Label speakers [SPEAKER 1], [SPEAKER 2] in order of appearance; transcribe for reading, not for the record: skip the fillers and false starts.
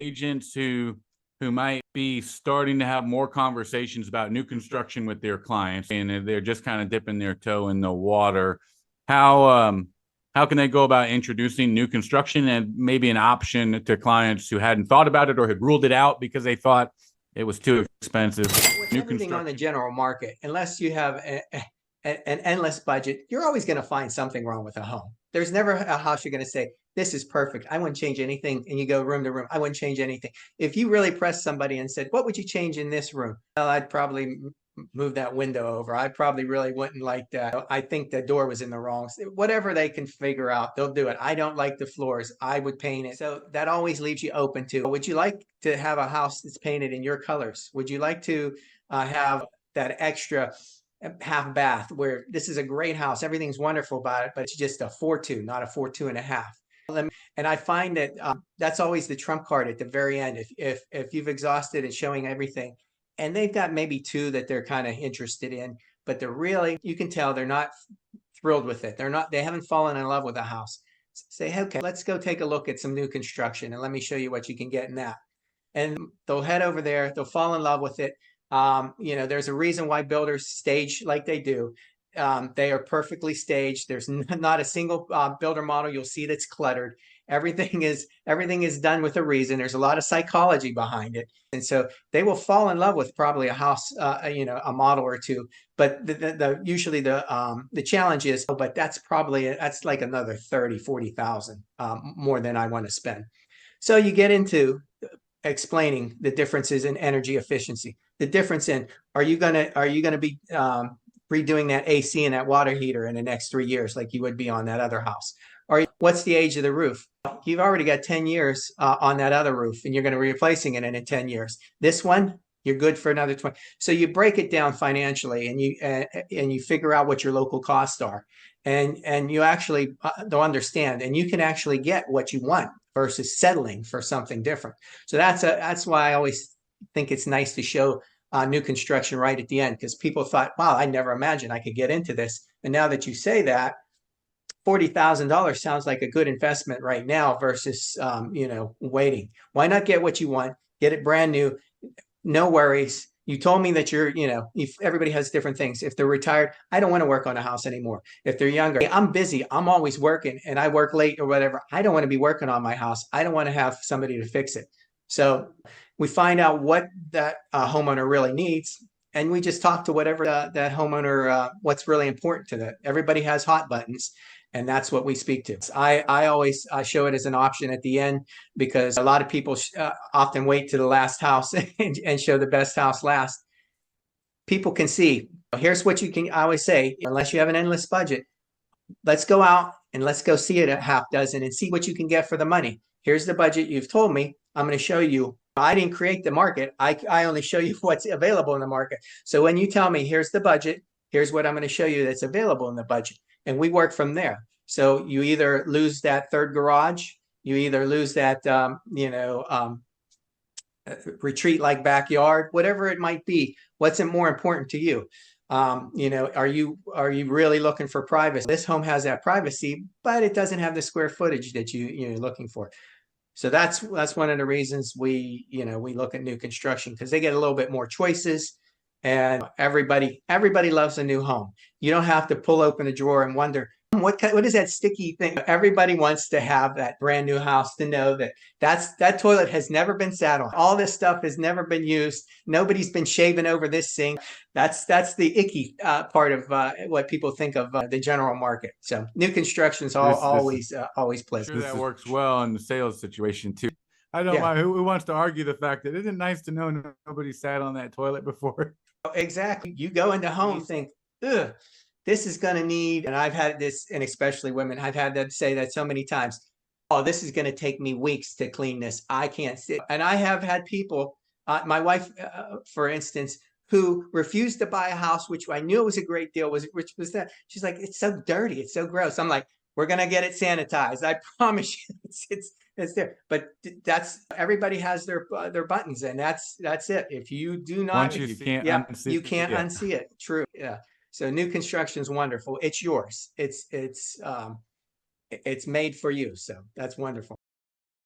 [SPEAKER 1] agents who might be starting to have more conversations about new construction with their clients, and they're just kind of dipping their toe in the water. How can they go about introducing new construction and maybe an option to clients who hadn't thought about it or had ruled it out because they thought it was too expensive?
[SPEAKER 2] With everything on the general market, unless you have an endless budget, you're always going to find something wrong with a home. There's never a house you're going to say, this is perfect, I wouldn't change anything, and you go room to room, I wouldn't change anything. If you really pressed somebody and said, what would you change in this room? Well, I'd probably move that window over. I probably really wouldn't like that. I think the door was in the wrong. Whatever they can figure out, they'll do it. I don't like the floors. I would paint it. So that always leaves you open to, would you like to have a house that's painted in your colors? Would you like to have that extra half bath where this is a great house, everything's wonderful about it, but it's just a 4.2, not a 4.2.5. And I find that that's always the trump card at the very end. If you've exhausted and showing everything, and they've got maybe two that they're kind of interested in, but they're really, you can tell they're not thrilled with it. They haven't fallen in love with the house. Say, hey, okay, let's go take a look at some new construction and let me show you what you can get in that. And they'll head over there, they'll fall in love with it. There's a reason why builders stage like they do. They are perfectly staged. There's not a single builder model you'll see that's cluttered. Everything is done with a reason. There's a lot of psychology behind it, and so they will fall in love with probably a house, a model or two. But usually the challenge is, but that's like another 30,000-40,000 more than I want to spend. So you get into explaining the differences in energy efficiency, the difference in, are you gonna be redoing that AC and that water heater in the next 3 years like you would be on that other house? Or what's the age of the roof? You've already got 10 years on that other roof, and you're going to be replacing it in 10 years. This one, you're good for another 20. So you break it down financially, and you figure out what your local costs are, and you actually they'll understand, and you can actually get what you want versus settling for something different. So that's why I always think it's nice to show new construction right at the end, because people thought, wow, I never imagined I could get into this. And now that you say that, $40,000 sounds like a good investment right now versus, waiting. Why not get what you want, get it brand new, no worries. You told me that if everybody has different things. If they're retired, I don't want to work on a house anymore. If they're younger, I'm busy, I'm always working, and I work late or whatever. I don't want to be working on my house. I don't want to have somebody to fix it. So we find out what that homeowner really needs, and we just talk to whatever that homeowner, what's really important to that. Everybody has hot buttons, and that's what we speak to. I always show it as an option at the end, because a lot of people often wait to the last house and show the best house last. People can see, here's what you can, I always say, unless you have an endless budget, let's go out and let's go see it a half dozen and see what you can get for the money. Here's the budget you've told me. I'm going to show you. I didn't create the market. I only show you what's available in the market. So when you tell me, here's the budget, here's what I'm going to show you that's available in the budget. And we work from there. So you either lose that third garage, you either lose that, retreat like backyard, whatever it might be. What's more important to you? Are you really looking for privacy? This home has that privacy, but it doesn't have the square footage that you're looking for. So that's one of the reasons we look at new construction, because they get a little bit more choices, and everybody loves a new home. You don't have to pull open a drawer and wonder, what is that sticky thing? Everybody wants to have that brand new house to know that toilet has never been sat on. All this stuff has never been used. Nobody's been shaving over this sink. That's the icky part of what people think of the general market. So new construction is always pleasant.
[SPEAKER 1] Sure, that works well in the sales situation too. I don't mind who wants to argue the fact that isn't it nice to know nobody sat on that toilet before.
[SPEAKER 2] Exactly. You go into home, you think, ugh, this is going to need, and I've had this, and especially women, I've had them say that so many times, oh, this is going to take me weeks to clean this. I can't sit. And I have had people, my wife, for instance, who refused to buy a house, which I knew it was a great deal, which was that she's like, it's so dirty, it's so gross. I'm like, we're going to get it sanitized. I promise you, it's there. But that's, everybody has their buttons, and that's it. If you do not,
[SPEAKER 1] once you can't
[SPEAKER 2] unsee it. True. Yeah. So new construction is wonderful. It's yours. It's made for you. So that's wonderful.